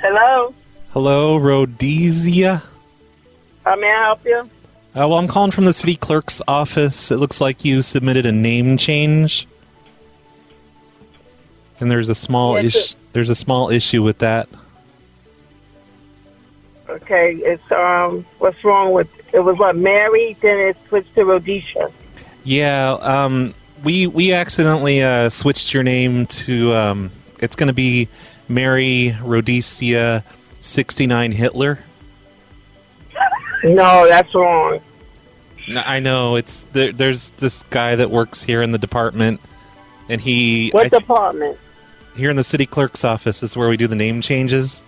Hello? Hello, Rhodesia. How may I help you? Well, I'm calling from the city clerk's office. It looks like you submitted a name change. And there's a small issue with that. Okay, it's what's wrong with it? Was what, Mary? Then it switched to Rhodesia. Yeah, we accidentally switched your name to it's going to be Mary Rhodesia 69 Hitler. No, that's wrong. No, I know it's there's this guy that works here in the department, and What department? Here in the city clerk's office is where we do the name changes.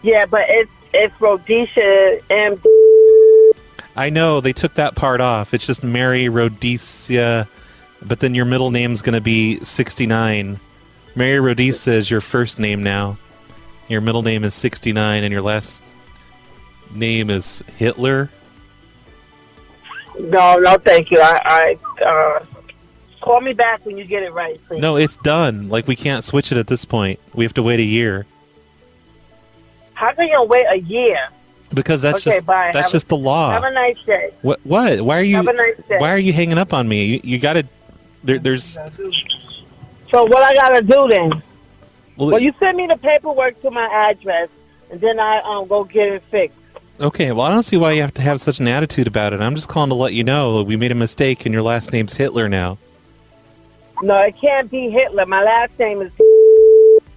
Yeah, but it's Rhodesia and. I know they took that part off. It's just Mary Rhodesia, but then your middle name's going to be 69. Mary Rhodesia is your first name now. Your middle name is 69, and your last name is Hitler. No, thank you. I call me back when you get it right, please. No, it's done. Like, we can't switch it at this point. We have to wait a year. How can you wait a year? Because that's just the law. Have a nice day. What? Why are you? Have a nice day. Why are you hanging up on me? You got to. There's. So what I gotta do then? Well, you send me the paperwork to my address, and then I go get it fixed. Okay. Well, I don't see why you have to have such an attitude about it. I'm just calling to let you know that we made a mistake, and your last name's Hitler now. No, it can't be Hitler. My last name is.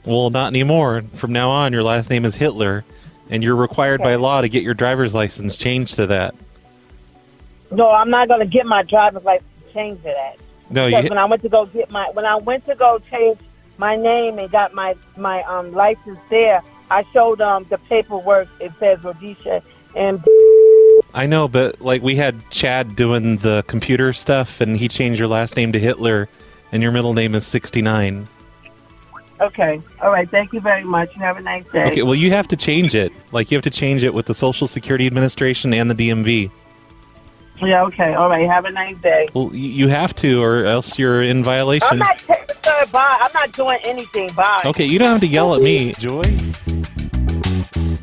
Well, not anymore. From now on, your last name is Hitler, and you're required by law to get your driver's license changed to that. No, I'm not gonna get my driver's license changed to that. No, because when I went to go change my name and got my license there, I showed the paperwork. It says Rhodesia and. I know, but like we had Chad doing the computer stuff, and he changed your last name to Hitler, and your middle name is 69. Okay. All right. Thank you very much. You have a nice day. Okay. Well, you have to change it. Like, you have to change it with the Social Security Administration and the DMV. Yeah. Okay. All right. Have a nice day. Well, you have to, or else you're in violation. I'm not bye. I'm not doing anything. Bye. Okay. You don't have to yell at me, Joy.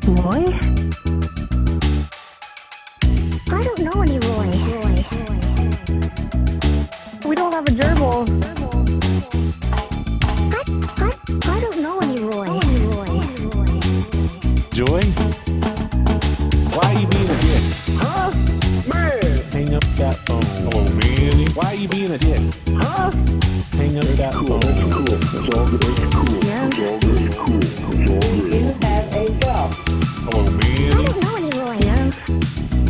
Roy? I don't know any Roy. We don't have a gerbil. I don't know any Roy. Joy? Why are you being a dick? Huh? Man! Hang up that phone. Hello, man. Why are you being a dick? Huh? Hang up that phone. That's cool. That's all good. That's cool. Yeah. That's all good. That's cool. That's all good. You have a job. Hello, I man. don't know any Roy, no.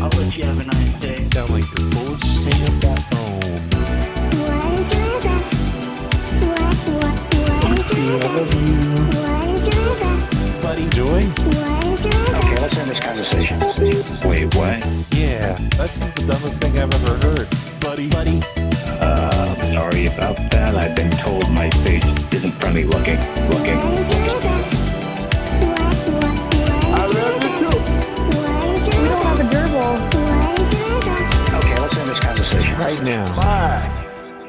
I'll let you have a nice day. Sound like you're full of shit. Hang up that phone. I love you. Buddy, Joy? Okay, let's end this conversation. Wait, what? Yeah, that's the dumbest thing I've ever heard. Buddy. Sorry about that. I've been told my face isn't friendly looking. I love you too. We don't have a gerbil. Okay, let's end this conversation. Right now. Bye.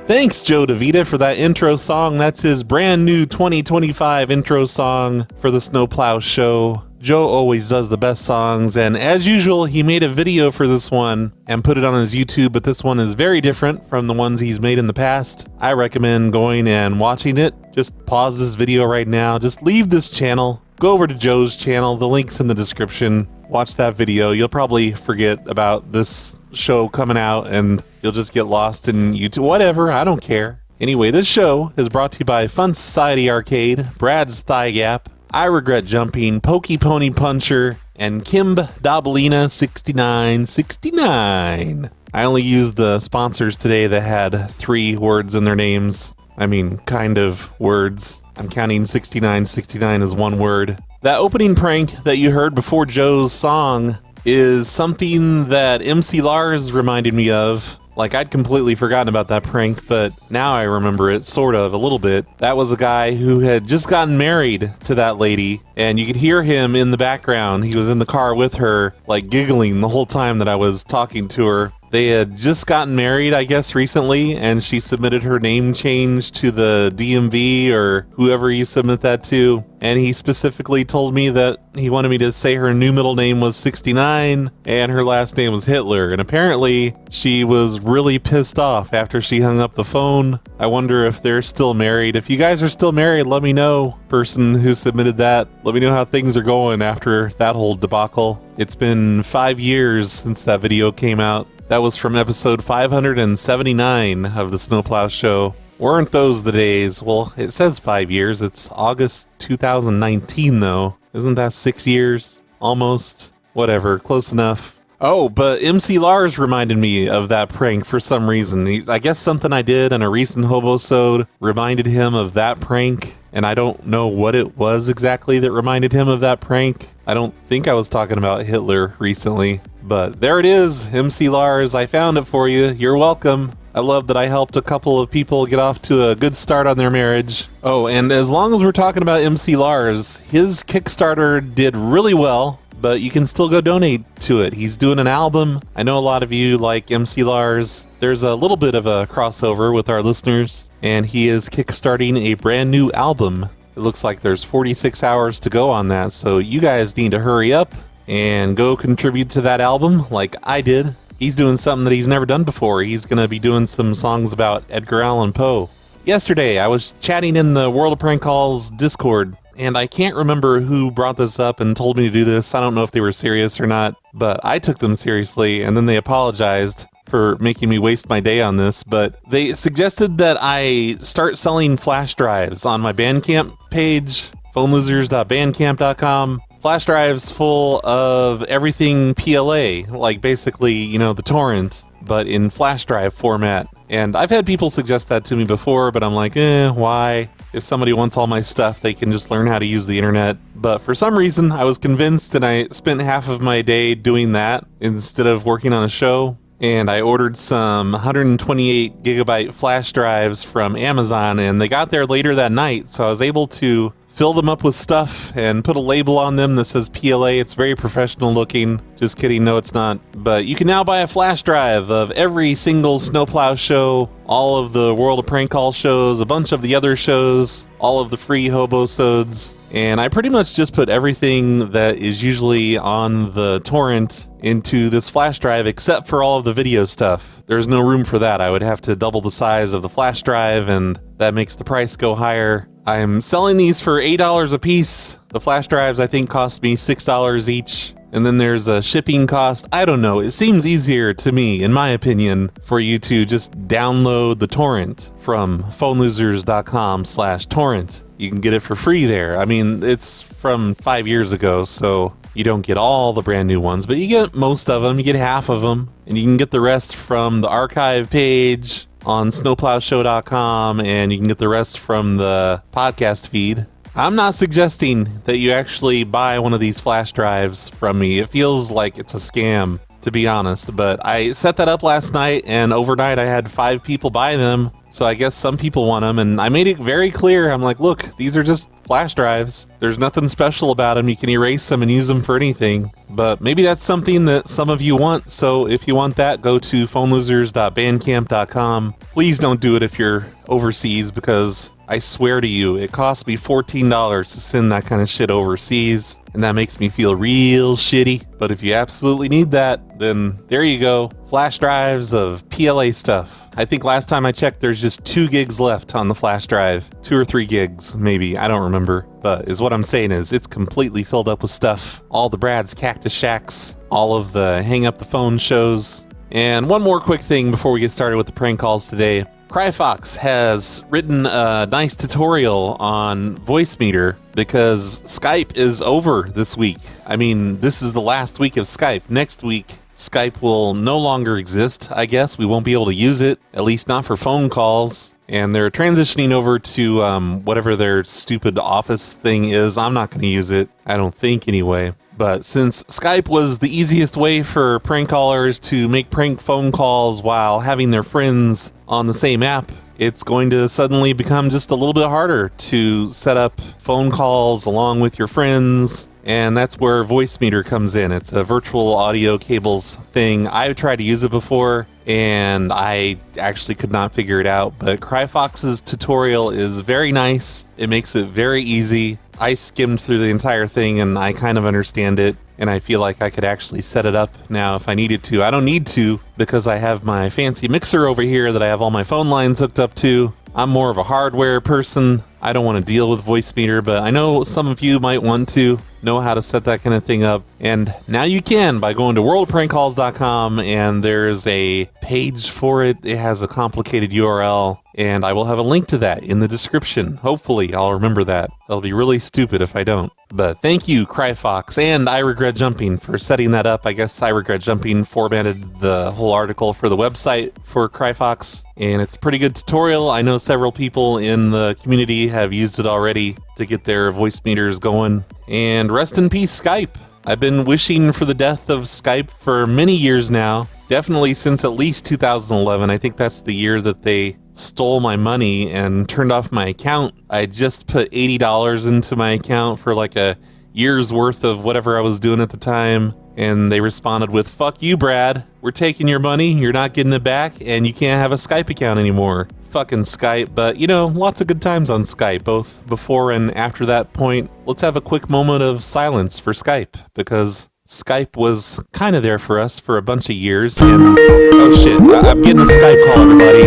Thanks, Joe DiVita, for that intro song. That's his brand new 2025 intro song for the Snowplow Show. Joe always does the best songs, and as usual, he made a video for this one and put it on his YouTube, but this one is very different from the ones he's made in the past. I recommend going and watching it. Just pause this video right now. Just leave this channel. Go over to Joe's channel. The link's in the description. Watch that video. You'll probably forget about this show coming out, and you'll just get lost in YouTube. Whatever, I don't care. Anyway, this show is brought to you by Fun Society Arcade, Brad's Thigh Gap, iregretjumping, Pokey Pony Puncher, and Kimb Dobalina 6969. I only used the sponsors today that had 3 words in their names. I mean, kind of words. I'm counting 6969 as 1 word. That opening prank that you heard before Joe's song is something that MC Lars reminded me of. Like, I'd completely forgotten about that prank, but now I remember it, sort of, a little bit. That was a guy who had just gotten married to that lady, and you could hear him in the background. He was in the car with her, like, giggling the whole time that I was talking to her. They had just gotten married, I guess, recently, and she submitted her name change to the DMV or whoever you submit that to. And he specifically told me that he wanted me to say her new middle name was 69 and her last name was Hitler. And apparently she was really pissed off after she hung up the phone. I wonder if they're still married. If you guys are still married, let me know. Person who submitted that, let me know how things are going after that whole debacle. It's been 5 years since that video came out. That was from episode 579 of the Snowplow Show. Weren't those the days? Well, it says 5 years. It's August 2019, though. Isn't that 6 years? Almost. Whatever. Close enough. Oh, but MC Lars reminded me of that prank for some reason. I guess something I did in a recent Hobosode reminded him of that prank, and I don't know what it was exactly that reminded him of that prank. I don't think I was talking about Hitler recently, but there it is, MC Lars. I found it for you. You're welcome. I love that I helped a couple of people get off to a good start on their marriage. Oh, and as long as we're talking about MC Lars, his Kickstarter did really well, but you can still go donate to it. He's doing an album. I know a lot of you like MC Lars. There's a little bit of a crossover with our listeners, and he is kickstarting a brand new album. It looks like there's 46 hours to go on that, so you guys need to hurry up and go contribute to that album like I did. He's doing something that he's never done before. He's going to be doing some songs about Edgar Allan Poe. Yesterday, I was chatting in the World of Prank Calls Discord, and I can't remember who brought this up and told me to do this. I don't know if they were serious or not, but I took them seriously, and then they apologized for making me waste my day on this, but they suggested that I start selling flash drives on my Bandcamp page, phonelosers.bandcamp.com. Flash drives full of everything PLA, like basically, you know, the torrent, but in flash drive format. And I've had people suggest that to me before, but I'm like, why? If somebody wants all my stuff, they can just learn how to use the internet. But for some reason, I was convinced, and I spent half of my day doing that instead of working on a show. And I ordered some 128 gigabyte flash drives from Amazon, and they got there later that night, so I was able to fill them up with stuff and put a label on them that says PLA. It's very professional looking. Just kidding, no it's not. But you can now buy a flash drive of every single Snowplow show, all of the World of Prank Call shows, a bunch of the other shows, all of the free Hobosodes. And I pretty much just put everything that is usually on the torrent into this flash drive except for all of the video stuff. There's no room for that. I would have to double the size of the flash drive, and that makes the price go higher. I'm selling these for $8 a piece. The flash drives I think cost me $6 each. And then there's a shipping cost. I don't know. It seems easier to me, in my opinion, for you to just download the torrent from phonelosers.com/torrent. You can get it for free there. I mean, it's from 5 years ago, so you don't get all the brand new ones, but you get most of them. You get half of them, and you can get the rest from the archive page on snowplowshow.com, and you can get the rest from the podcast feed. I'm not suggesting that you actually buy one of these flash drives from me. It feels like it's a scam, to be honest, but I set that up last night, and overnight I had 5 people buy them, so I guess some people want them, and I made it very clear. I'm like, look, these are just flash drives. There's nothing special about them. You can erase them and use them for anything, but maybe that's something that some of you want, so if you want that, go to phonelosers.bandcamp.com. Please don't do it if you're overseas, because I swear to you, it cost me $14 to send that kind of shit overseas, and that makes me feel real shitty. But if you absolutely need that, then there you go. Flash drives of PLA stuff. I think last time I checked, there's just 2 gigs left on the flash drive. 2 or 3 gigs, maybe. I don't remember. But is what I'm saying is it's completely filled up with stuff. All the Brad's Cactus Shacks, all of the Hang Up the Phone shows. And one more quick thing before we get started with the prank calls today. Criefaux has written a nice tutorial on Voicemeeter because Skype is over this week. I mean, this is the last week of Skype. Next week, Skype will no longer exist, I guess. We won't be able to use it, at least not for phone calls. And they're transitioning over to whatever their stupid Office thing is. I'm not going to use it, I don't think anyway. But since Skype was the easiest way for prank callers to make prank phone calls while having their friends on the same app, it's going to suddenly become just a little bit harder to set up phone calls along with your friends And that's where Voicemeeter comes in. It's a virtual audio cables thing. I've tried to use it before, and I actually could not figure it out. But Criefaux's tutorial is very nice. It makes it very easy. I skimmed through the entire thing, and I kind of understand it. And I feel like I could actually set it up now if I needed to. I don't need to because I have my fancy mixer over here that I have all my phone lines hooked up to. I'm more of a hardware person. I don't want to deal with Voicemeeter, but I know some of you might want to know how to set that kind of thing up. And now you can by going to worldprankcalls.com, and there's a page for it. It has a complicated URL, and I will have a link to that in the description. Hopefully I'll remember that. That'll be really stupid if I don't. But thank you, Criefaux and I Regret Jumping, for setting that up. I guess I Regret Jumping formatted the whole article for the website for Criefaux, and it's a pretty good tutorial. I know several people in the community have used it already to get their voice meters going. And rest in peace, Skype. I've been wishing for the death of Skype for many years now. Definitely since at least 2011. I think that's the year that they stole my money and turned off my account. I just put $80 into my account for like a year's worth of whatever I was doing at the time. And they responded with, "Fuck you, Brad. We're taking your money. You're not getting it back. And you can't have a Skype account anymore." Fucking Skype. But, you know, lots of good times on Skype, both before and after that point. Let's have a quick moment of silence for Skype, because Skype was kind of there for us for a bunch of years, and oh shit, I'm getting a Skype call, everybody.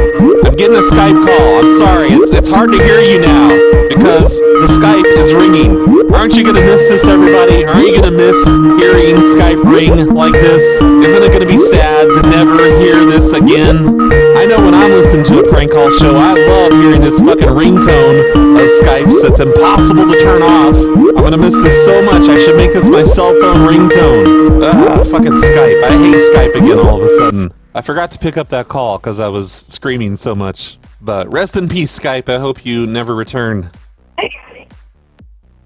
I'm getting a Skype call. I'm sorry, it's hard to hear you now because the Skype is ringing. Aren't you gonna miss this, everybody? Aren't you gonna miss hearing Skype ring like this? Isn't it gonna be sad to never hear this again? I know when I'm listening to a prank call show, I love hearing this fucking ringtone of Skype's that's impossible to turn off. I'm gonna miss this so much, I should make this my cell phone ringtone. Fucking Skype. I hate Skype again all of a sudden. I forgot to pick up that call because I was screaming so much. But rest in peace, Skype. I hope you never return.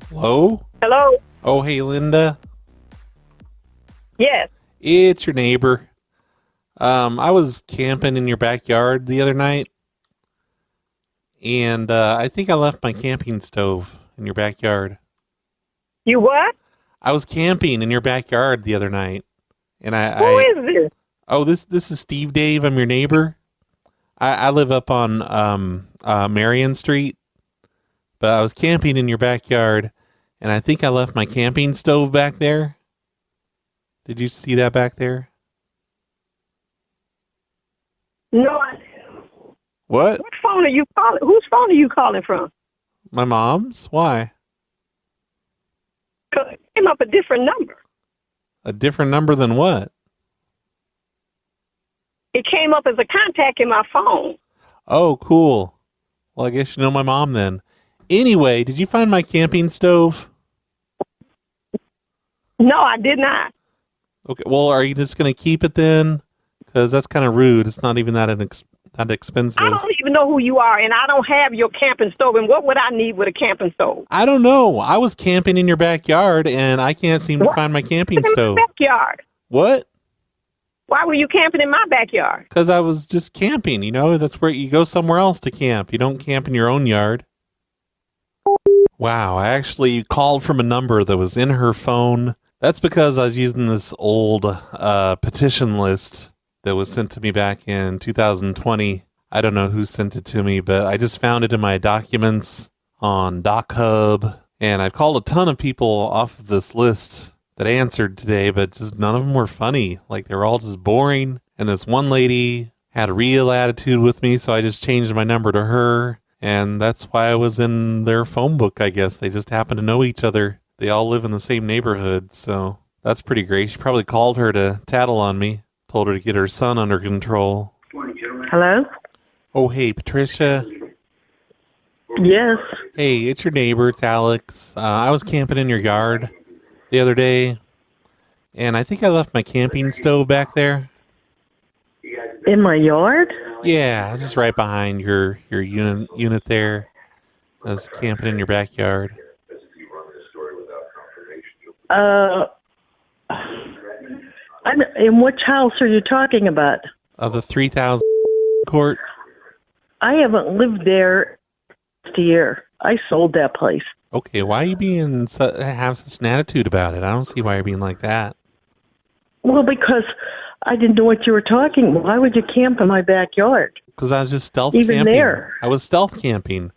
Hello? Hello? Oh, hey, Linda. Yes. It's your neighbor. I was camping in your backyard the other night, and I think I left my camping stove in your backyard. You what? I was camping in your backyard the other night, and Who is this? Oh, this is Steve Dave. I'm your neighbor. I live up on Marion Street, but I was camping in your backyard, and I think I left my camping stove back there. Did you see that back there? No. What? What phone are you calling? Whose phone are you calling from? My mom's? Why? It came up a different number. A different number than what? It came up as a contact in my phone. Oh, cool. Well, I guess you know my mom then. Anyway, did you find my camping stove? No, I did not. Okay, well, are you just going to keep it then? Because that's kind of rude. It's not even that expensive. I don't even know who you are, and I don't have your camping stove. And what would I need with a camping stove? I don't know. I was camping in your backyard, and I can't seem to find my camping stove. In my backyard. What? Why were you camping in my backyard? Because I was just camping, you know? That's where you go somewhere else to camp. You don't camp in your own yard. Wow, I actually called from a number that was in her phone. That's because I was using this old petition list that was sent to me back in 2020. I don't know who sent it to me, but I just found it in my documents on DocHub. And I've called a ton of people off of this list that answered today, but just none of them were funny. Like, they were all just boring. And this one lady had a real attitude with me, so I just changed my number to her. And that's why I was in their phone book, I guess. They just happen to know each other. They all live in the same neighborhood, so that's pretty great. She probably called her to tattle on me, told her to get her son under control. Hello? Oh, hey, Patricia. Yes. Hey, it's your neighbor, it's Alex. I was camping in your yard the other day, and I think I left my camping stove back there. In my yard? Yeah, just right behind your unit there. I was camping in your backyard. In which house are you talking about? The 3000 court. I haven't lived there last year. I sold that place. Okay, why are you have such an attitude about it? I don't see why you're being like that. Well, because I didn't know what you were talking. Why would you camp in my backyard? Because I was just stealth Even camping. there. I was stealth camping.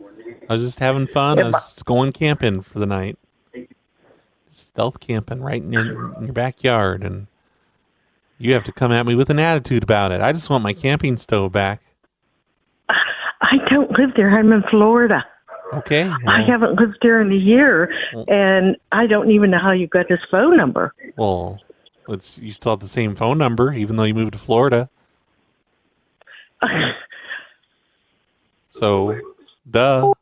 I was just having fun. I was just going camping for the night. Stealth camping right in your backyard, and you have to come at me with an attitude about it. I just want my camping stove back. I don't live there. I'm in Florida. Okay. Well, I haven't lived there in a year, and I don't even know how you got this phone number. Well, you still have the same phone number, even though you moved to Florida. So, duh.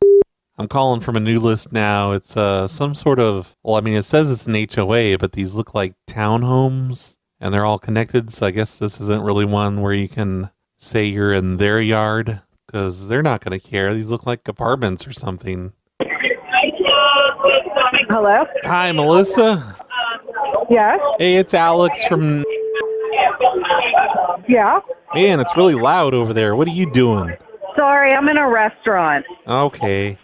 I'm calling from a new list now. It's some sort of, well, I mean, it says it's an HOA, but these look like townhomes, and they're all connected, so I guess this isn't really one where you can say you're in their yard, because they're not going to care. These look like apartments or something. Hello? Hi, Melissa. Yes? Hey, it's Alex from... Yeah? Man, it's really loud over there. What are you doing? Sorry, I'm in a restaurant. Okay.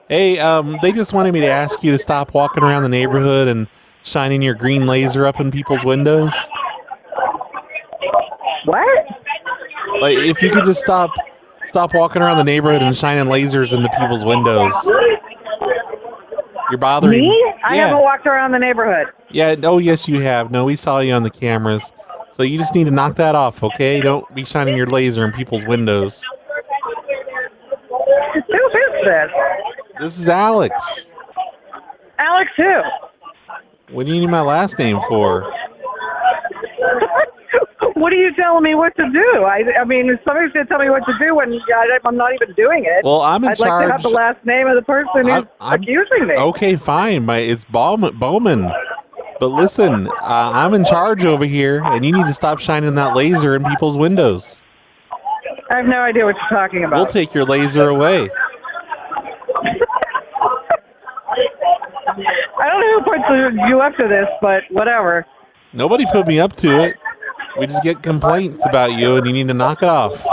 Hey, they just wanted me to ask you to stop walking around the neighborhood and shining your green laser up in people's windows. What? Like, if you could just stop walking around the neighborhood and shining lasers into people's windows. You're bothering Me? I Yeah. haven't walked around the neighborhood. Yeah, oh yes you have. No, we saw you on the cameras. So you just need to knock that off, okay? Don't be shining your laser in people's windows. Who is this? This is Alex. Alex who? What do you need my last name for? What are you telling me what to do? I mean, if somebody's going to tell me what to do when I'm not even doing it. Well, I'm in I'd charge. like to have the last name of the person who's accusing me. Okay, fine. It's Bowman. But listen, I'm in charge over here, and you need to stop shining that laser in people's windows. I have no idea what you're talking about. We'll take your laser away. I don't know who puts you up to this, but whatever. Nobody put me up to it. We just get complaints about you, and you need to knock it off.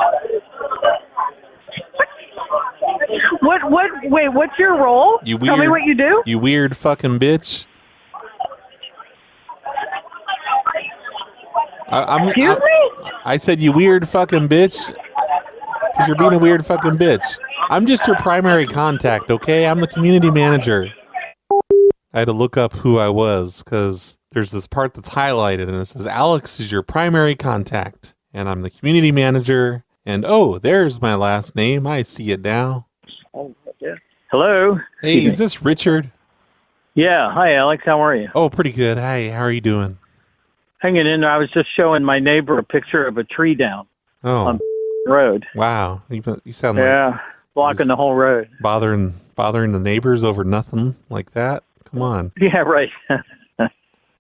Wait, what's your role? Tell me what you do. You weird fucking bitch. Excuse me? I said you weird fucking bitch. Because you're being a weird fucking bitch. I'm just your primary contact, okay? I'm the community manager. I had to look up who I was, because there's this part that's highlighted, and it says, Alex is your primary contact. And I'm the community manager. And, oh, there's my last name. I see it now. Hello? Hey, is this Richard? Yeah. Hi, Alex. How are you? Oh, pretty good. Hi, how are you doing? Hanging in there. I was just showing my neighbor a picture of a tree down on the road. Wow. You sound like... blocking the whole road. Bothering the neighbors over nothing like that? Come on. Yeah, right.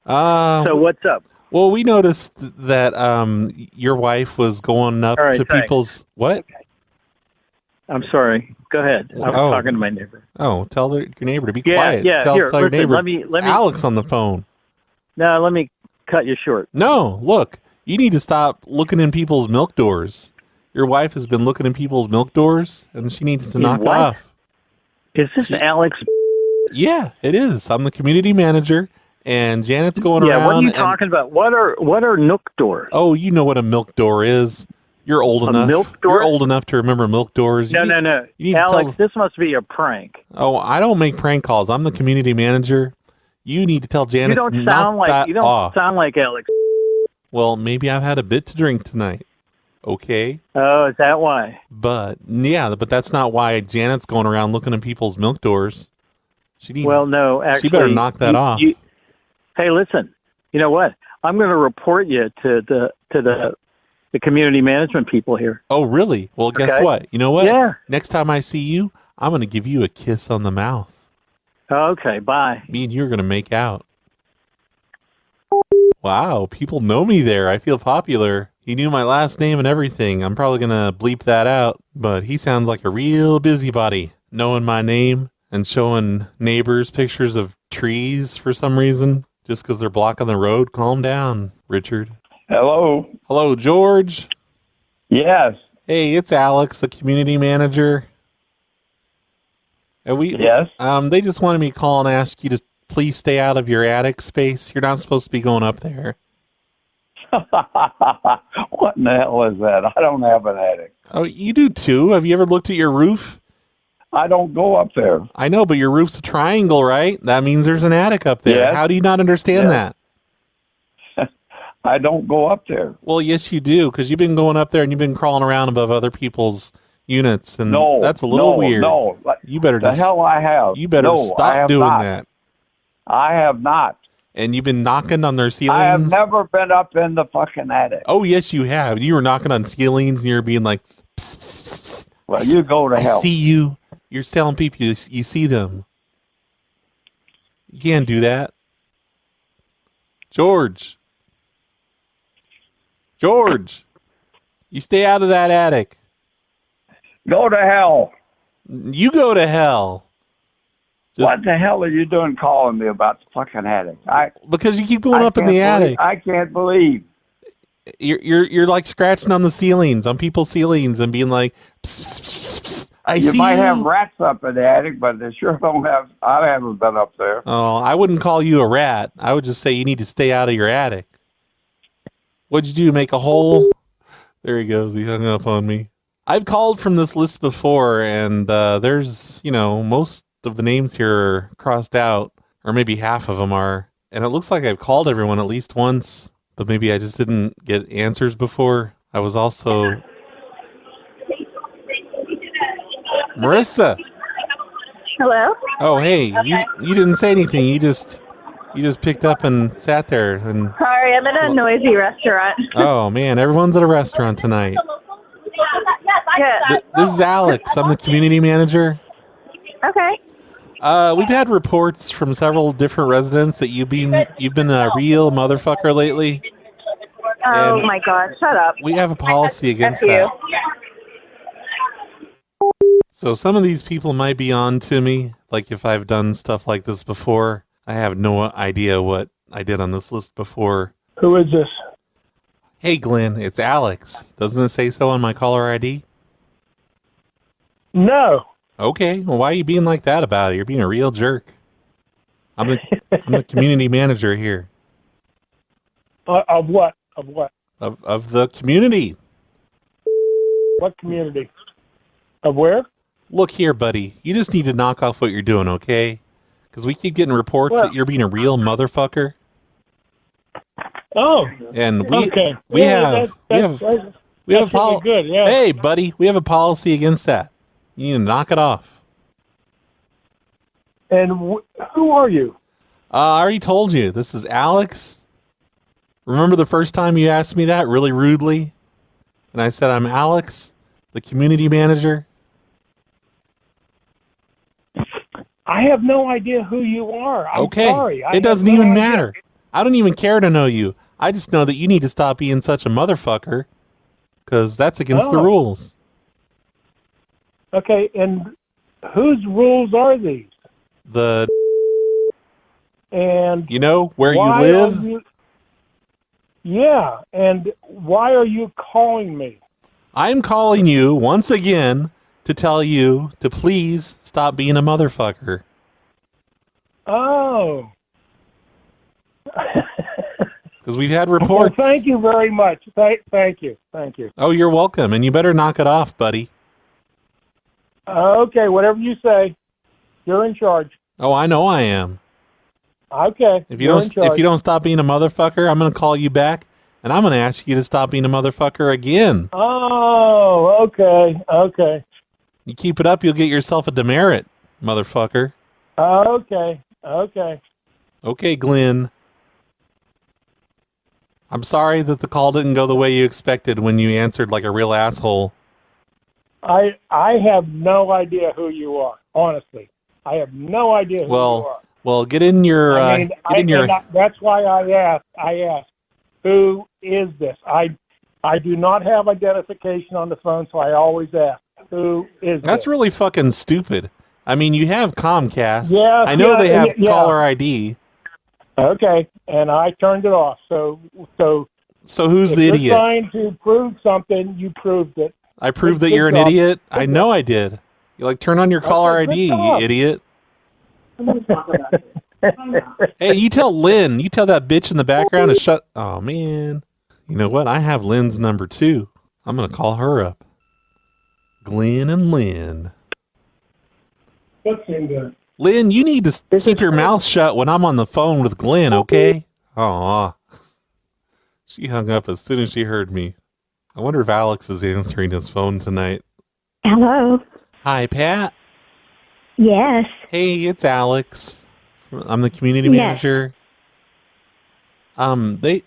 So what's up? Well, we noticed that your wife was going up to people's... What? I'm sorry. Go ahead. I was talking to my neighbor. Oh, tell your neighbor to be quiet. Yeah, tell here, your neighbor. let me Alex on the phone. No, let me cut you short. No, look. You need to stop looking in people's milk doors. Your wife has been looking in people's milk doors, and she needs to knock it off. Is this Alex? Yeah, it is. I'm the community manager, and Janet's going around. Yeah, what are you talking about? What are milk doors? Oh, you know what a milk door is. You're old enough. Milk door? You're old enough to remember milk doors. No. Alex, this must be a prank. Oh, I don't make prank calls. I'm the community manager. You need to tell Janet to knock that off. You don't sound like Alex. Well, maybe I've had a bit to drink tonight. Okay. Oh, is that why? But that's not why Janet's going around looking at people's milk doors. She needs. Well, no, actually, she better knock that off. Hey, listen. You know what? I'm going to report you to the community management people here. Oh, really? Well, guess what? You know what? Yeah. Next time I see you, I'm going to give you a kiss on the mouth. Okay, bye. Me and you are going to make out. Wow, people know me there. I feel popular. He knew my last name and everything. I'm probably going to bleep that out, but he sounds like a real busybody, knowing my name and showing neighbors pictures of trees for some reason, just because they're blocking the road. Calm down, Richard. Hello. Hello, George. Yes. Hey, it's Alex, the community manager. And Yes. they just wanted me to call and ask you to please stay out of your attic space. You're not supposed to be going up there. What in the hell is that? I don't have an attic. Oh, you do too. Have you ever looked at your roof? I don't go up there. I know, but your roof's a triangle, right? That means there's an attic up there. Yes. How do you not understand Yes. that? I don't go up there. Well, yes, you do, because you've been going up there and you've been crawling around above other people's units, and No, that's a little weird. No, You better the hell I have. You better No, I stop have doing not. that. I have not. And you've been knocking on their ceilings. I have never been up in the fucking attic. Oh, yes, you have. You were knocking on ceilings, and you're being like, psst, psst, psst, psst. Well, you go to I hell. see you. You're telling people you see them. You can't do that. George, you stay out of that attic. Go to hell. You go to hell. What the hell are you doing calling me about the fucking attic? Because you keep going up in the attic. I can't believe. You're like scratching on the ceilings, on people's ceilings, and being like, psst, psst, psst, psst, You might have rats up in the attic, but they sure don't have. I haven't been up there. Oh, I wouldn't call you a rat. I would just say you need to stay out of your attic. What'd you do? Make a hole? There he goes. He hung up on me. I've called from this list before, and there's, most of the names here are crossed out, or maybe half of them are. And it looks like I've called everyone at least once, but maybe I just didn't get answers before. I was also... Marissa! Hello? Oh, hey, you didn't say anything. You just picked up and sat there. And Sorry, I'm in a noisy restaurant. oh, man, everyone's at a restaurant tonight. Yeah. This is Alex. I'm the community manager. Okay. We've had reports from several different residents that you've been a real motherfucker lately. Oh And my God! Shut up. we have a policy against F you. that. So some of these people might be on to me, like if I've done stuff like this before. I have no idea what I did on this list before. Who is this? Hey, Glenn, it's Alex. Doesn't it say so on my caller ID? No. Okay, well, why are you being like that about it? You're being a real jerk. I'm the community manager here. Of what? Of what? Of the community. What community? Of where? Look here, buddy. You just need to knock off what you're doing, okay? Because we keep getting reports that you're being a real motherfucker. Oh. And we Okay. we have a policy. Good. Yeah. Hey, buddy, we have a policy against that. You need to knock it off. And who are you? I already told you. This is Alex. Remember the first time you asked me that really rudely? And I said, I'm Alex, the community manager. I have no idea who you are. I'm Okay. sorry. It doesn't even matter. I don't even care to know you. I just know that you need to stop being such a motherfucker, because that's against the rules. Okay, and whose rules are these? And where you why live? are you- Yeah, and why are you calling me? I'm calling you once again to tell you to please stop being a motherfucker. Oh. Because we've had reports. Well, thank you very much. Thank you. Oh, you're welcome. And you better knock it off, buddy. Okay, whatever you say. You're in charge. Oh, I know I am. Okay. If you don't stop being a motherfucker, I'm going to call you back, and I'm going to ask you to stop being a motherfucker again. Oh, okay. You keep it up, you'll get yourself a demerit, motherfucker. Okay. Okay, Glenn. I'm sorry that the call didn't go the way you expected when you answered like a real asshole. I have no idea who you are, honestly. I have no idea who you are. Well, get in your... that's why I asked, who is this? I do not have identification on the phone, so I always ask, who is this? That's really fucking stupid. I mean, you have Comcast. Yeah, I know they have caller ID. Okay, and I turned it off. So who's the idiot? You're trying to prove something, you proved it. I proved that you're an idiot? I know I did. You like turn on your caller Okay, ID, good you job. idiot. Hey, you tell Lynn. You tell that bitch in the background to shut. Oh man. You know what? I have Lynn's number too. I'm gonna call her up. Glenn and Lynn. What's in there? Lynn, you need to keep your mouth shut when I'm on the phone with Glenn, okay? Aw. She hung up as soon as she heard me. I wonder if Alex is answering his phone tonight. Hello. Hi, Pat. Yes. Hey, it's Alex. I'm the community Yes. manager.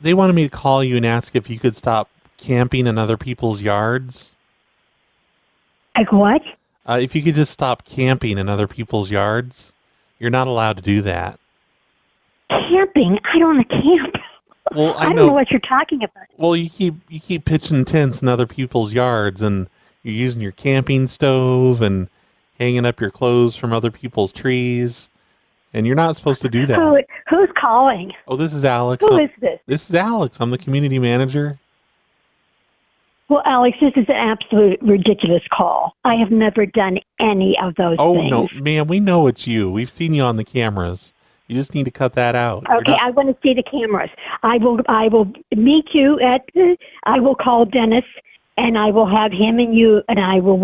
They wanted me to call you and ask if you could stop camping in other people's yards. Like what? If you could just stop camping in other people's yards. You're not allowed to do that. Camping? I don't want to camp. Well, I don't know what you're talking about. Well, you keep pitching tents in other people's yards, and you're using your camping stove and hanging up your clothes from other people's trees, and you're not supposed to do that. Who's calling? Oh, this is Alex. Who is this? This is Alex. I'm the community manager. Well, Alex, this is an absolute ridiculous call. I have never done any of those Oh, things. no, man, we know it's you. We've seen you on the cameras. You just need to cut that out. Okay, I want to see the cameras. I will meet you at I will call Dennis, and I will have him and you, and I will.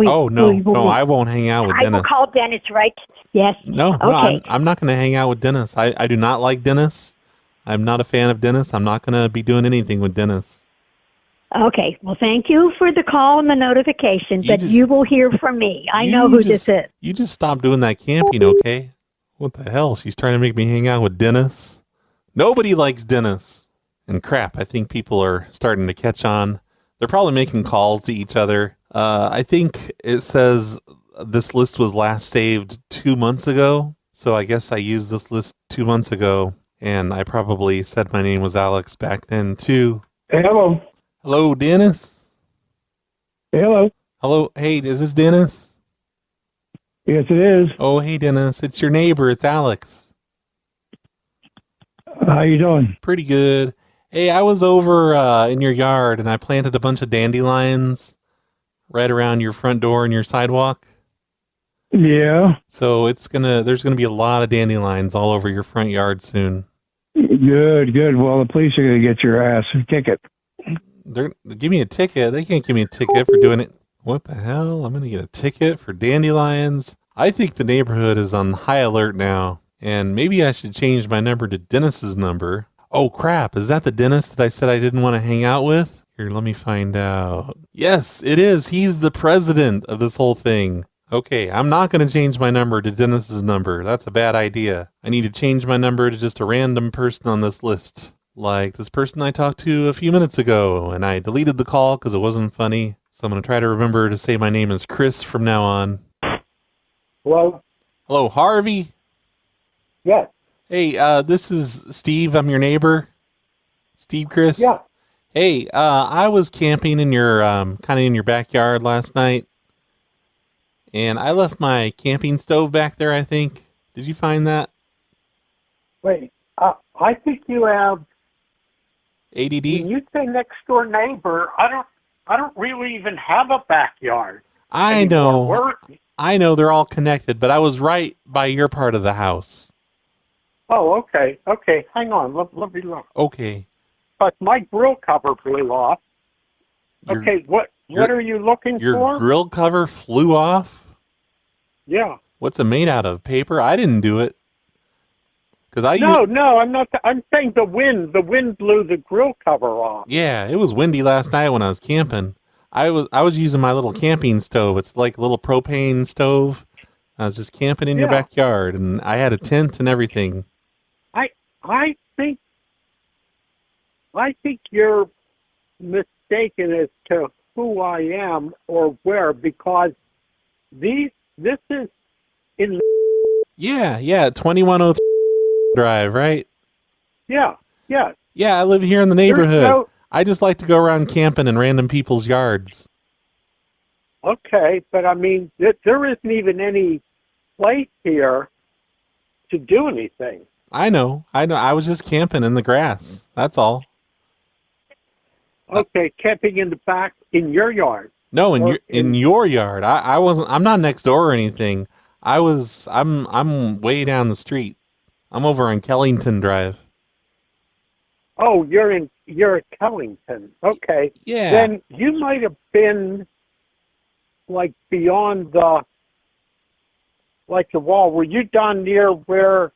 I won't hang out with I Dennis. will call Dennis, right? Yes. No, Okay. I'm not going to hang out with Dennis. I do not like Dennis. I'm not a fan of Dennis. I'm not going to be doing anything with Dennis. Okay. Well, thank you for the call and the notification, but you will hear from me. I know who this is. You just stop doing that camping, okay? What the hell? She's trying to make me hang out with Dennis. Nobody likes Dennis. And crap, I think people are starting to catch on. They're probably making calls to each other. I think it says this list was last saved 2 months ago. So I guess I used this list 2 months ago. And I probably said my name was Alex back then too. Hello. Hello, Dennis. Hello. Hello. Hey, is this Dennis? Yes, it is. Oh, hey, Dennis. It's your neighbor. It's Alex. How you doing? Pretty good. Hey, I was over in your yard, and I planted a bunch of dandelions right around your front door and your sidewalk. Yeah. So there's gonna be a lot of dandelions all over your front yard soon. Good. Well, the police are going to get your ass a ticket. Give me a ticket. They can't give me a ticket for doing it. What the hell? I'm gonna get a ticket for dandelions. I think the neighborhood is on high alert now, and maybe I should change my number to Dennis's number. Oh crap, is that the Dennis that I said I didn't want to hang out with? Here, let me find out. Yes, it is. He's the president of this whole thing. Okay, I'm not going to change my number to Dennis's number. That's a bad idea. I need to change my number to just a random person on this list. Like this person I talked to a few minutes ago, and I deleted the call because it wasn't funny. So I'm going to try to remember to say my name is Chris from now on. Hello? Hello, Harvey? Yes. Hey, this is Steve. I'm your neighbor. Steve, Chris? Yeah. Hey, I was camping in your, kind of in your backyard last night. And I left my camping stove back there, I think. Did you find that? Wait, I think you have ADD? When you say next door neighbor, I don't really even have a backyard. I anymore. know. I know they're all connected, but I was right by your part of the house. Oh, okay. Okay, hang on. Let me look. Okay. But my grill cover blew off. Okay, what are you looking your for? Your grill cover flew off? Yeah. What's it made out of? Paper? I didn't do it. No, I'm not. I'm saying the wind. The wind blew the grill cover off. Yeah, it was windy last night when I was camping. I was using my little camping stove. It's like a little propane stove. I was just camping in your backyard, and I had a tent and everything. I think you're mistaken as to who I am or where, because this is in. Yeah, 2103 Drive, right? Yeah. Yeah, I live here in the neighborhood. I just like to go around camping in random people's yards. Okay, but I mean, there isn't even any place here to do anything. I know. I was just camping in the grass. That's all. Okay, camping in the back in your yard. No, in Or your yard. I wasn't. I'm not next door or anything. I'm way down the street. I'm over on Kellington Drive. Oh, you're at Kellington. Okay. Yeah. Then you might have been like beyond the wall. Were you down near where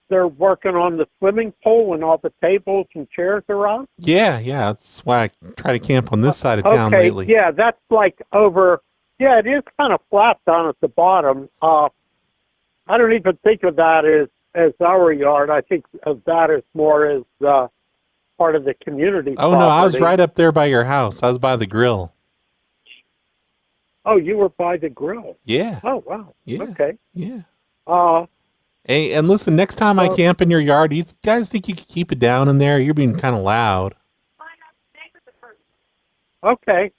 they're working on the swimming pool and all the tables and chairs are on? Yeah. That's why I try to camp on this side of town Okay, lately. yeah, that's like over. Yeah, it is kind of flat down at the bottom. I don't even think of that as our yard. I think of that as more as part of the community. Oh property. no, I was right up there by your house. I was by the grill. Oh, you were by the grill. Yeah. Oh wow. Yeah. Okay. Yeah. Uh, Hey, and listen, next time I camp in your yard, do you guys think you could keep it down in there? You're being kind of loud. okay.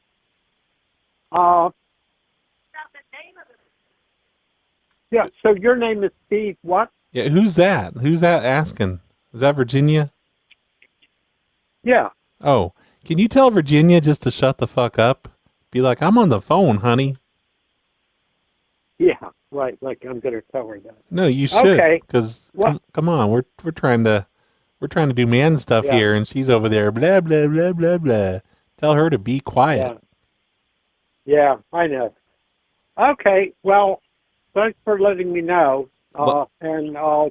Yeah. So your name is Steve. What? Yeah, who's that? Who's that asking? Is that Virginia? Yeah. Oh, can you tell Virginia just to shut the fuck up? Be like, I'm on the phone, honey. Yeah. Right. Like I'm gonna tell her that. No, you should. Okay. Because come on, we're trying to do man stuff Yeah. here, and she's over there blah blah blah blah blah. Tell her to be quiet. Yeah, I know. Okay. Well, thanks for letting me know, and I'll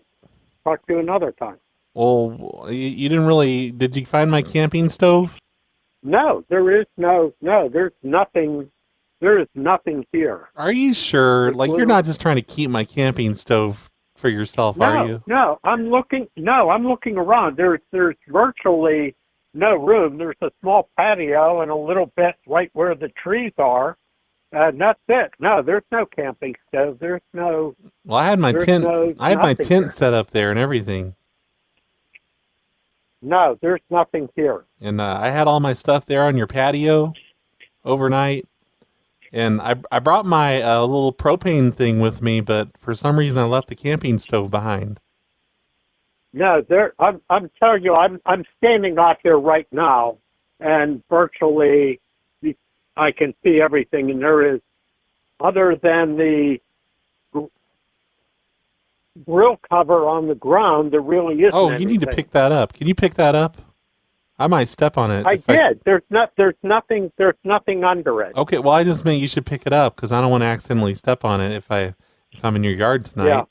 talk to you another time. Well, you didn't really. Did you find my camping stove? No, there's nothing. There is nothing here. Are you sure? Like, you're not just trying to keep my camping stove for yourself, are you? No, I'm looking around. There's virtually no room. There's a small patio and a little bit right where the trees are, and that's it. No, there's no camping stove. There's no. Well, I had my there's tent. no- I had my nothing tent here. set up there and everything, No, there's nothing here. and I had all my stuff there on your patio overnight. And I brought my little propane thing with me, but for some reason I left the camping stove behind. No, I'm telling you, I'm standing out here right now, and virtually I can see everything, and there is, other than the grill cover on the ground, there really isn't. Oh, you need to anything. pick that up. Can you pick that up? I might step on it. I if did. There's nothing under it. Okay, well, I just meant you should pick it up because I don't want to accidentally step on it if I'm in your yard tonight. Yeah.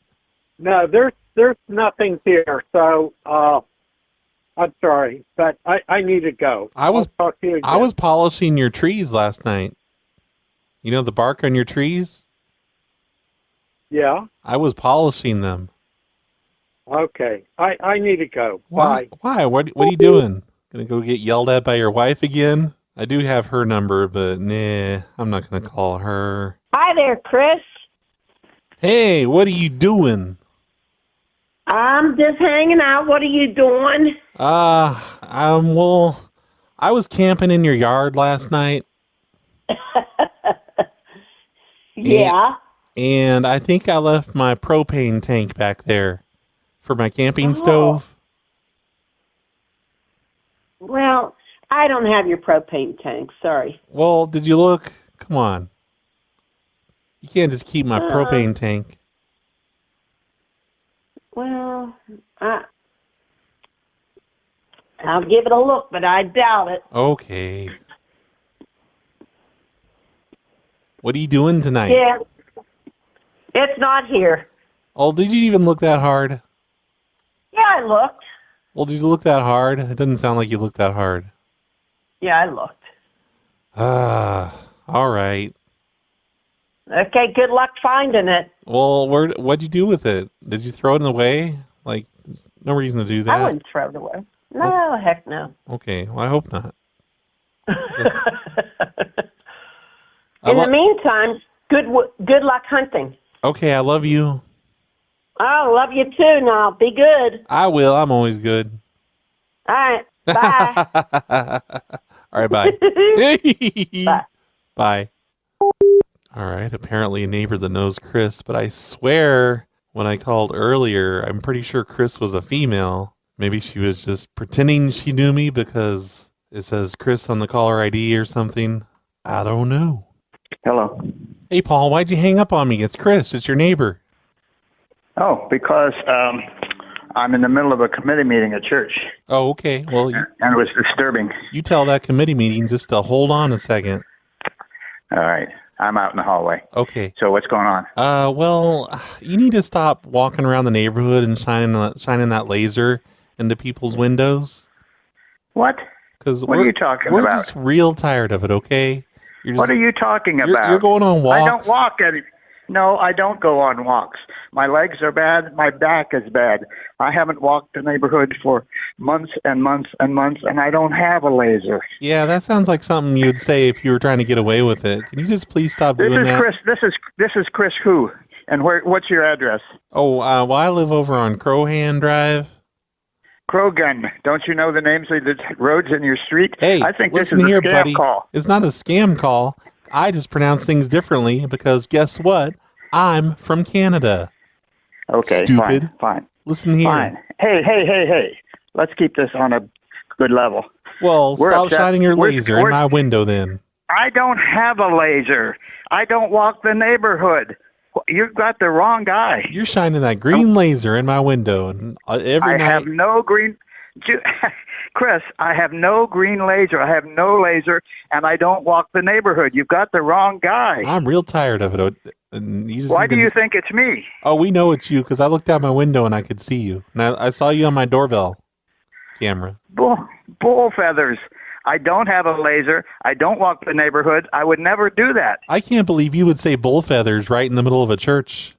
No, there's nothing here. So I'm sorry, but I need to go. I'll talk to you again. I was polishing your trees last night. You know the bark on your trees? Yeah. I was polishing them. Okay. I need to go. Why? Bye. Why? What are you doing? Gonna go get yelled at by your wife again? I do have her number, but nah, I'm not gonna call her. Hi there, Chris. Hey, what are you doing? I'm just hanging out. What are you doing? Well, I was camping in your yard last night. Yeah. And I think I left my propane tank back there for my camping stove. Well, I don't have your propane tank. Sorry. Well, did you look? Come on. You can't just keep my propane tank. Well, I'll give it a look, but I doubt it. Okay. What are you doing tonight? Yeah. It's not here. Oh, did you even look that hard? Yeah, I looked. Well, did you look that hard? It doesn't sound like you looked that hard. Yeah, I looked. All right. Okay, good luck finding it. Well, what'd you do with it? Did you throw it away? Like, there's no reason to do that. I wouldn't throw it away. No, heck no. Okay, well, I hope not. In the meantime, good luck hunting. Okay, I love you. I love you too. Now, be good. I will. I'm always good. All right. Bye. All right, bye. Bye. Bye. All right, apparently a neighbor that knows Chris, but I swear when I called earlier, I'm pretty sure Chris was a female. Maybe she was just pretending she knew me because it says Chris on the caller ID or something. I don't know. Hello. Hey, Paul, why'd you hang up on me? It's Chris. It's your neighbor. Oh, because I'm in the middle of a committee meeting at church. Oh, okay. Well, and it was disturbing. You tell that committee meeting just to hold on a second. All right. I'm out in the hallway. Okay. So what's going on? Well, you need to stop walking around the neighborhood and shining that laser into people's windows. What? Because what are you talking we're about? We're just real tired of it, okay? What are you talking about? You're going on walks. I don't walk any. No, I don't go on walks. My legs are bad. My back is bad. I haven't walked the neighborhood for months and months and months, and I don't have a laser. Yeah, that sounds like something you'd say if you were trying to get away with it. Can you just please stop doing that? This is Chris who? And what's your address? Oh, well, I live over on Crowhan Drive. Krogan. Don't you know the names of the roads in your street? Hey, I think this listen is a here, scam buddy. call. It's not a scam call. I just pronounce things differently because guess what? I'm from Canada. Okay, Stupid. Fine. Listen here. Fine. Hey. Let's keep this on a good level. Well, stop shining your laser in we're, my window then. I don't have a laser. I don't walk the neighborhood. You've got the wrong guy. You're shining that green laser in my window, and every night. I have no green. Chris, I have no green laser. I have no laser, and I don't walk the neighborhood. You've got the wrong guy. I'm real tired of it. And Why do you think it's me? Oh, we know it's you because I looked out my window and I could see you. And I saw you on my doorbell camera. Bullfeathers. I don't have a laser. I don't walk the neighborhood. I would never do that. I can't believe you would say bullfeathers right in the middle of a church.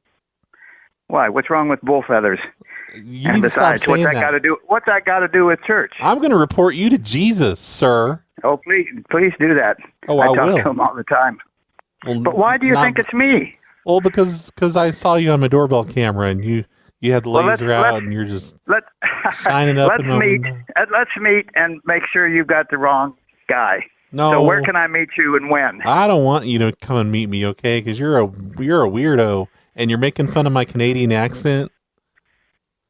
Why? What's wrong with bullfeathers? You and need besides, to stop saying what's that got to do with church? I'm going to report you to Jesus, sir. Oh, please do that. Oh, I will. talk to him all the time. Well, but why do you think it's me? Well, because I saw you on my doorbell camera and you had the laser out and you're just shining up. Let's meet and make sure you've got the wrong guy. No. So where can I meet you and when? I don't want you to come and meet me, okay? Because you're a weirdo and you're making fun of my Canadian accent.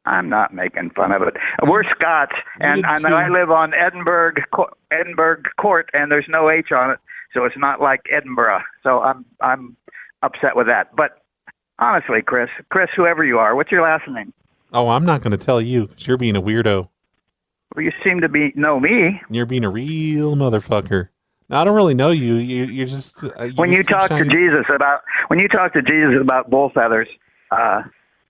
I'm not making fun of it. We're Scots, and I live on Edinburgh Court, and there's no H on it, so it's not like Edinburgh. So I'm upset with that. But honestly, Chris, whoever you are, what's your last name? Oh, I'm not going to tell you because you're being a weirdo. Well, you seem to know me. You're being a real motherfucker. Now, I don't really know you. You're just when you talk to Jesus about bullfeathers,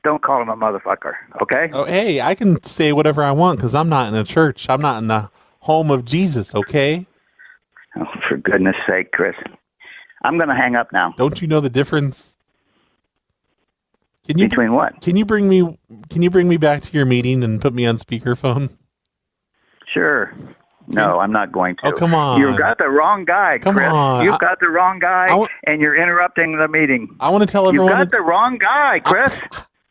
don't call him a motherfucker, okay? Oh, hey, I can say whatever I want because I'm not in a church. I'm not in the home of Jesus, okay? Oh, for goodness sake, Chris. I'm going to hang up now. Don't you know the difference? Between what? Can you bring me back to your meeting and put me on speakerphone? Sure. No, I'm not going to. Oh, come on. You've got the wrong guy, Chris. Come on. You've got the wrong guy, and you're interrupting the meeting. I want to tell everyone... You've got the wrong guy, Chris.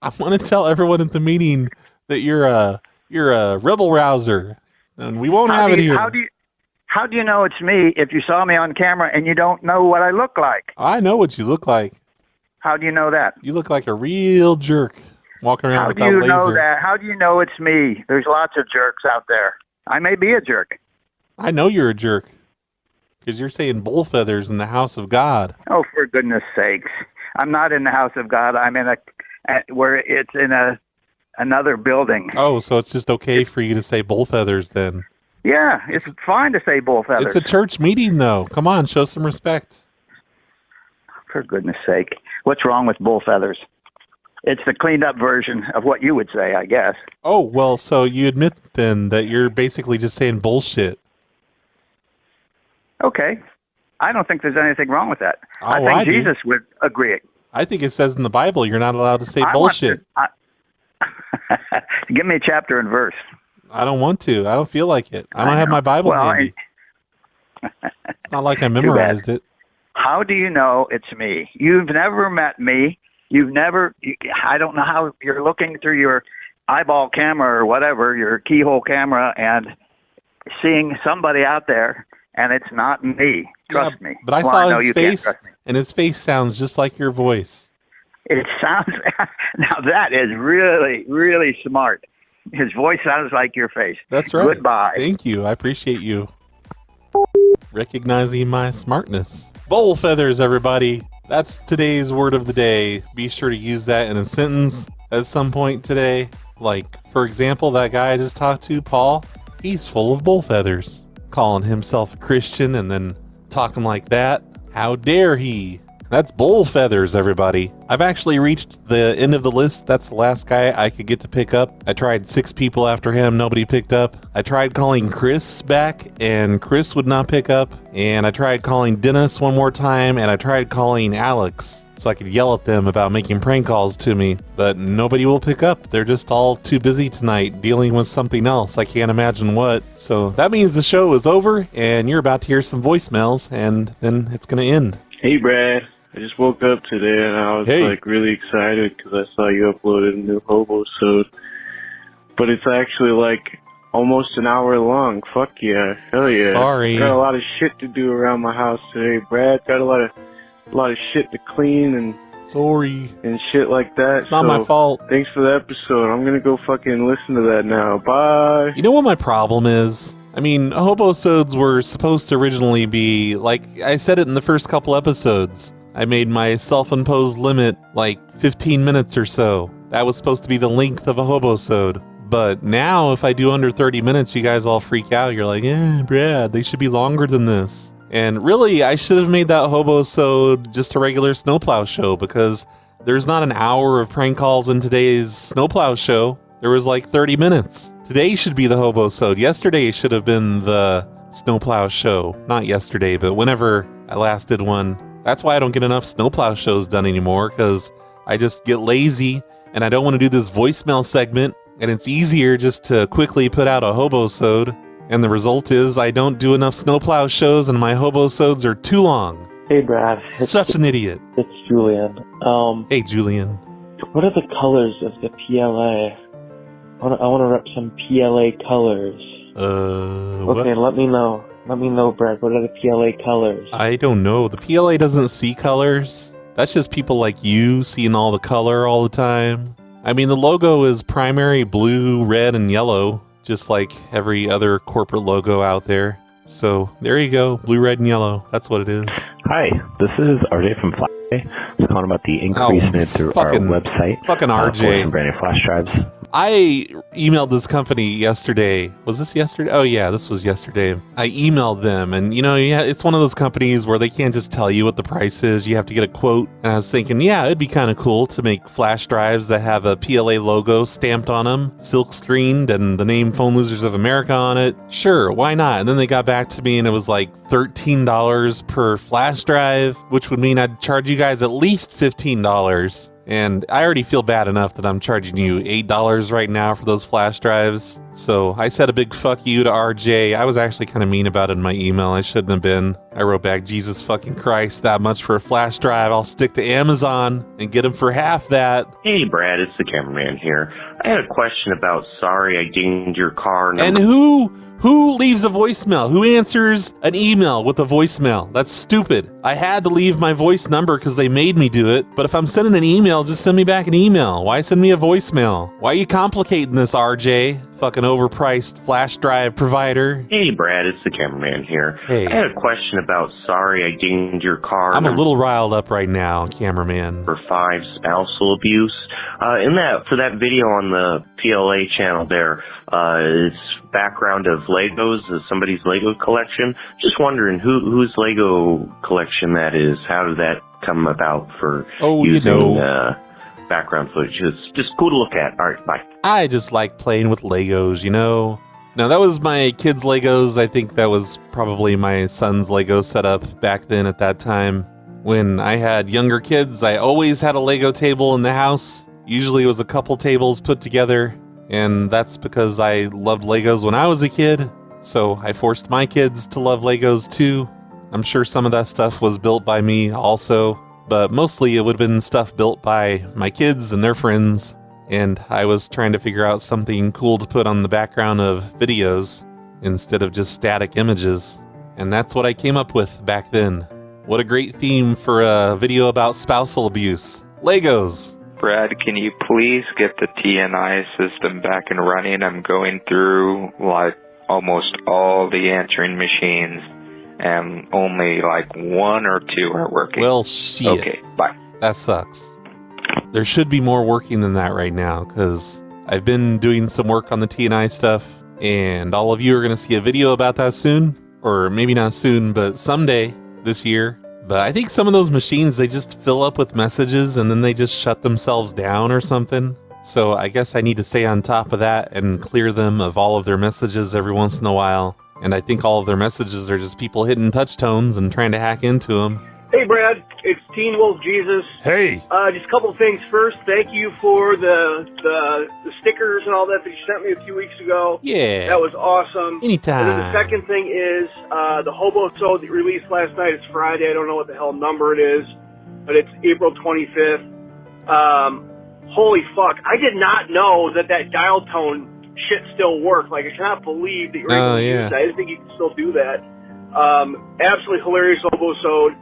I want to tell everyone at the meeting that you're a rebel rouser, and we won't have it here. How do you know it's me if you saw me on camera and you don't know what I look like? I know what you look like. How do you know that? You look like a real jerk walking around with that laser. How do you know that? How do you know it's me? There's lots of jerks out there. I may be a jerk. I know you're a jerk because you're saying bullfeathers in the house of God. Oh, for goodness sakes. I'm not in the house of God. I'm in where it's in another building. Oh, so it's just okay for you to say bullfeathers then? Yeah, it's fine to say bullfeathers. It's a church meeting, though. Come on, show some respect. For goodness sake. What's wrong with bullfeathers? It's the cleaned up version of what you would say, I guess. Oh, well, so you admit then that you're basically just saying bullshit. Okay. I don't think there's anything wrong with that. I think Jesus would agree. I think it says in the Bible you're not allowed to say bullshit. Give me a chapter and verse. I don't want to. I don't feel like it. I don't have my Bible handy. It's not like I memorized it. How do you know it's me? You've never met me. I don't know how you're looking through your eyeball camera or whatever, your keyhole camera, and seeing somebody out there, and it's not me. Trust me. But I saw his face, and his face sounds just like your voice. It sounds... Now that is really, really smart. His voice sounds like your face. That's right. Goodbye. Thank you. I appreciate you recognizing my smartness. Bullfeathers, everybody. That's today's word of the day. Be sure to use that in a sentence at some point today. Like, for example, that guy I just talked to, Paul, he's full of bullfeathers. Calling himself a Christian and then talking like that. How dare he? That's Bullfeathers, everybody. I've actually reached the end of the list. That's the last guy I could get to pick up. I tried 6 people after him. Nobody picked up. I tried calling Chris back, and Chris would not pick up. And I tried calling Dennis one more time, and I tried calling Alex so I could yell at them about making prank calls to me. But nobody will pick up. They're just all too busy tonight dealing with something else. I can't imagine what. So that means the show is over, and you're about to hear some voicemails, and then it's going to end. Hey, Brad. I just woke up today and I was like really excited because I saw you uploaded a new Hobosode. But it's actually like almost an hour long. Fuck yeah. Hell yeah. Sorry. Got a lot of shit to do around my house today, Brad. Got a lot of shit to clean and sorry and shit like that. It's not my fault. Thanks for the episode. I'm gonna go fucking listen to that now. Bye. You know what my problem is? I mean, Hobosodes were supposed to originally be, like I said it in the first couple episodes, I made my self-imposed limit like 15 minutes or so. That was supposed to be the length of a Hobosode. But now if I do under 30 minutes, you guys all freak out. You're like, Brad, they should be longer than this. And really, I should have made that Hobosode just a regular snowplow show because there's not an hour of prank calls in today's snowplow show. There was like 30 minutes. Today should be the Hobosode. Yesterday should have been the snowplow show. Not yesterday, but whenever I last did one. That's why I don't get enough snowplow shows done anymore, because I just get lazy and I don't want to do this voicemail segment, and it's easier just to quickly put out a Hobosode. And the result is I don't do enough snowplow shows and my Hobosodes are too long. Hey, Brad. Such an idiot. It's Julian. Hey, Julian. What are the colors of the PLA? I want to rep some PLA colors. Okay, let me know. Let me know, Brad. What are the PLA colors? I don't know. The PLA doesn't see colors. That's just people like you seeing all the color all the time. I mean, the logo is primary blue, red, and yellow, just like every other corporate logo out there. So there you go. Blue, red, and yellow. That's what it is. Hi, this is RJ from Flash. Just calling about the increase in it through our website. Fucking RJ. For some brand new flash drives. I emailed this company yesterday. Was this yesterday? Oh yeah, this was yesterday. I emailed them, and it's one of those companies where they can't just tell you what the price is. You have to get a quote. And I was thinking, yeah, it'd be kind of cool to make flash drives that have a PLA logo stamped on them, silk screened, and the name Phone Losers of America on it. Sure, why not? And then they got back to me, and it was like $13 per flash drive, which would mean I'd charge you guys at least $15. And I already feel bad enough that I'm charging you $8 right now for those flash drives. So I said a big fuck you to RJ. I was actually kind of mean about it in my email. I shouldn't have been. I wrote back, Jesus fucking Christ, that much for a flash drive. I'll stick to Amazon and get them for half that. Hey, Brad, it's the cameraman here. I had a question about sorry I dinged your car. And who leaves a voicemail? Who answers an email with a voicemail? That's stupid. I had to leave my voice number because they made me do it. But if I'm sending an email, just send me back an email. Why send me a voicemail? Why are you complicating this, RJ? Fucking overpriced flash drive provider. Hey, Brad, it's the cameraman here. Hey. I had a question about sorry I dinged your car. I'm a little riled up right now, cameraman. For 5, spousal abuse. For that video on the PLA channel there, it's background of Legos, somebody's Lego collection. Just wondering whose Lego collection that is. How did that come about for using background footage? It's just cool to look at. All right, bye. I just like playing with Legos, Now, that was my kids' Legos. I think that was probably my son's Lego setup back then at that time. When I had younger kids, I always had a Lego table in the house. Usually it was a couple tables put together. And that's because I loved Legos when I was a kid. So I forced my kids to love Legos too. I'm sure some of that stuff was built by me also. But mostly it would have been stuff built by my kids and their friends. And I was trying to figure out something cool to put on the background of videos instead of just static images. And that's what I came up with back then. What a great theme for a video about spousal abuse. Legos. Brad, can you please get the TNI system back and running? I'm going through almost all the answering machines and only like 1 or 2 are working. Well, shit. Okay, bye. That sucks. There should be more working than that right now, because I've been doing some work on the TNI stuff, and all of you are going to see a video about that soon. Or maybe not soon, but someday this year. But I think some of those machines, they just fill up with messages and then they just shut themselves down or something. So I guess I need to stay on top of that and clear them of all of their messages every once in a while. And I think all of their messages are just people hitting touch tones and trying to hack into them. Hey, Brad. It's Teen Wolf Jesus. Hey. Just a couple of things. First, thank you for the stickers and all that you sent me a few weeks ago. Yeah. That was awesome. Anytime. And then the second thing is the Hobosode that released last night. It's Friday. I don't know what the hell number it is, but it's April 25th. Holy fuck. I did not know that dial tone shit still worked. Like, I cannot believe that you're able to use that. I didn't think you could still do that. Absolutely hilarious Hobosode.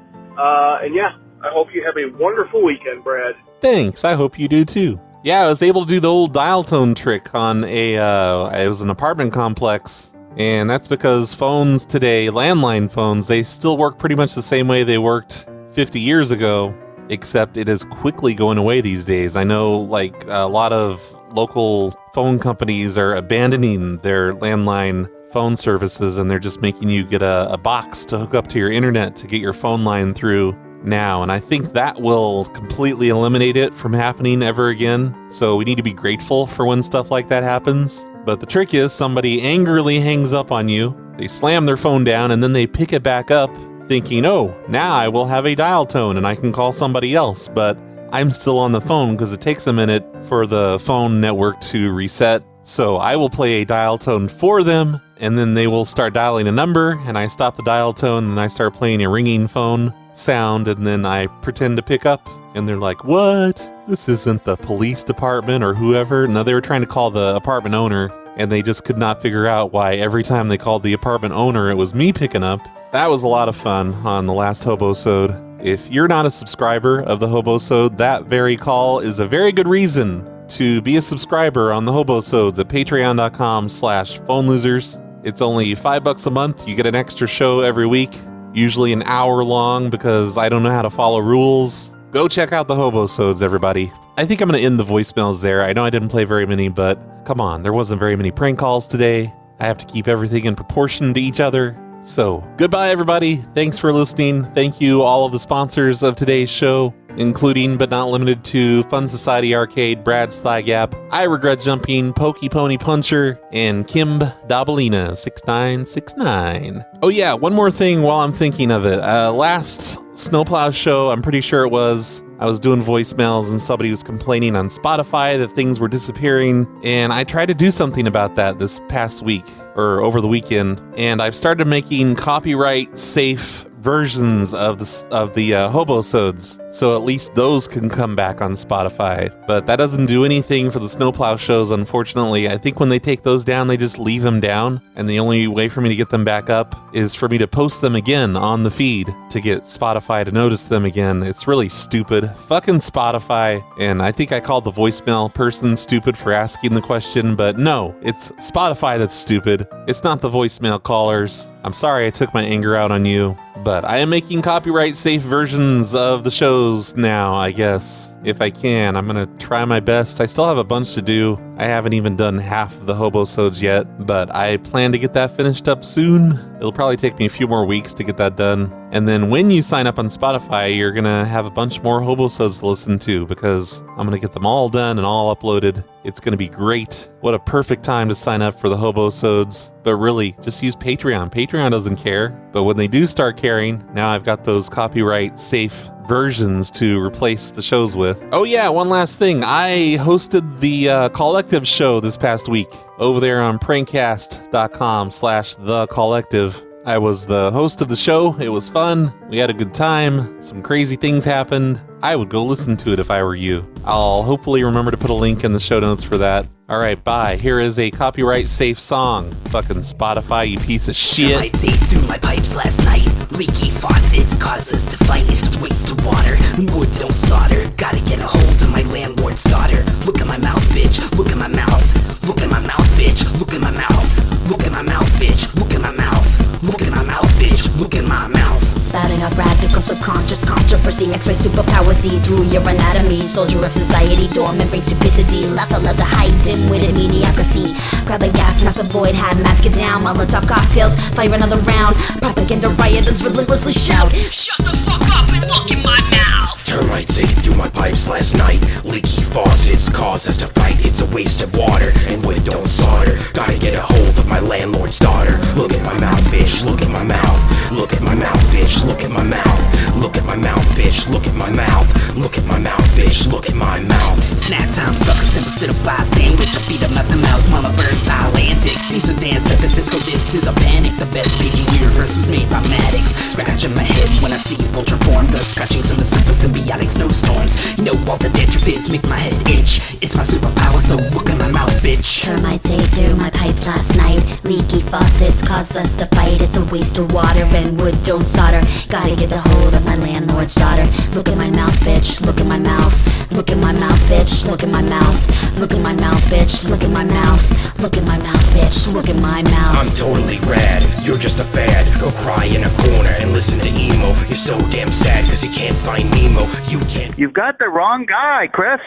And yeah, I hope you have a wonderful weekend, Brad. Thanks. I hope you do too. Yeah, I was able to do the old dial tone trick on it was an apartment complex. And that's because phones today, landline phones, they still work pretty much the same way they worked 50 years ago, except it is quickly going away these days. I know, like, a lot of local phone companies are abandoning their landline phone services, and they're just making you get a box to hook up to your internet to get your phone line through now. And I think that will completely eliminate it from happening ever again. So we need to be grateful for when stuff like that happens. But the trick is somebody angrily hangs up on you, they slam their phone down, and then they pick it back up thinking, oh, now I will have a dial tone and I can call somebody else. But I'm still on the phone because it takes a minute for the phone network to reset. So I will play a dial tone for them, and then they will start dialing a number, and I stop the dial tone, and I start playing a ringing phone sound, and then I pretend to pick up, and they're like, what? This isn't the police department or whoever. No, they were trying to call the apartment owner, and they just could not figure out why every time they called the apartment owner, it was me picking up. That was a lot of fun on the last Hobosode. If you're not a subscriber of the Hobosode, that very call is a very good reason to be a subscriber on the Hobosodes at patreon.com/phonelosers. It's only $5 a month. You get an extra show every week, usually an hour long because I don't know how to follow rules. Go check out the Hobosodes, everybody. I think I'm going to end the voicemails there. I know I didn't play very many, but come on, there wasn't very many prank calls today. I have to keep everything in proportion to each other. So, goodbye, everybody. Thanks for listening. Thank you, all of the sponsors of today's show, including but not limited to Fun Society Arcade, Brad's Thigh Gap, I Regret Jumping, Pokey Pony Puncher, and Kimb Dobalina 6969. Oh yeah, one more thing while I'm thinking of it. Last Snowplow show, I'm pretty sure it was, I was doing voicemails and somebody was complaining on Spotify that things were disappearing, and I tried to do something about that this past week, or over the weekend, and I've started making copyright safe versions of the Hobosodes, so at least those can come back on Spotify. But that doesn't do anything for the Snowplow shows, unfortunately. I think when they take those down, they just leave them down, and the only way for me to get them back up is for me to post them again on the feed to get Spotify to notice them again. It's really stupid. Fucking Spotify. And I think I called the voicemail person stupid for asking the question, but no, it's Spotify that's stupid. It's not the voicemail callers. I'm sorry I took my anger out on you, but I am making copyright safe versions of the shows now, I guess. If I can, I'm going to try my best. I still have a bunch to do. I haven't even done half of the Hobosodes yet, but I plan to get that finished up soon. It'll probably take me a few more weeks to get that done. And then when you sign up on Spotify, you're going to have a bunch more Hobosodes to listen to because I'm going to get them all done and all uploaded. It's going to be great. What a perfect time to sign up for the Hobosodes. But really, just use Patreon. Patreon doesn't care. But when they do start caring, now I've got those copyright safe versions to replace the shows with. Oh yeah, one last thing. I hosted the Collective show this past week over there on prankcast.com/the Collective. I was the host of the show. It was fun. We had a good time. Some crazy things happened. I would go listen to it if I were you. I'll hopefully remember to put a link in the show notes for that. Alright, bye. Here is a copyright safe song. Fucking Spotify, you piece of shit. Termites ate through my pipes last night. Leaky faucets cause us to fight. It's a waste of water. Wood don't solder. Gotta get a hold of my landlord's daughter. Look at my mouth, bitch. Look at my mouth. Look at my mouth, bitch. Look at my mouth. Look at my mouth, bitch. Look at my mouth. Look at my mouth, bitch. Look at my mouth. Spouting off radical subconscious controversy. X-ray superpowers see through your anatomy. Soldier of society, dormant brain stupidity. Left allowed to hide dim-witted mediocrity. Grab the gas mask, avoid, had mask it down. Molotov cocktails, fire another round. Propaganda rioters relentlessly shout, shut the fuck up and look in my mouth. Termites ate through my pipes last night. Leaky faucets cause us to fight. It's a waste of water and wood don't solder. Gotta get a hold of my landlord's daughter. Look at my mouth, bitch, look at my mouth. Look at my mouth, bitch, look at my mouth. Look at my mouth, bitch, look at my mouth. Look at my mouth, bitch, look at my mouth. Snack time, sucker, simple cinnamon sandwich. I feed them at the mouth, mama birds, Atlantic. Caesar dance at the disco, this is a panic. The best baby universe was made by Maddox. Scratching my head when I see ultra form. The scratchings of the super symbiotic snowstorms. You know all the detritus make my head itch. It's my superpower, so look at my mouth, bitch. Termites ate through my pipes last night. Leaky faucets cause us to fight. It's a waste of water and wood don't solder. Gotta get a hold of my landlord's daughter. Look at my mouth, bitch, look at my mouth. Look at my mouth, bitch, look at my mouth. Look at my mouth, bitch, look at my mouth. Look at my mouth, bitch, look at my mouth. I'm totally rad, you're just a fad. Go cry in a corner and listen to emo. You're so damn sad cause you can't find Nemo. You can't. You've got the wrong guy, Chris.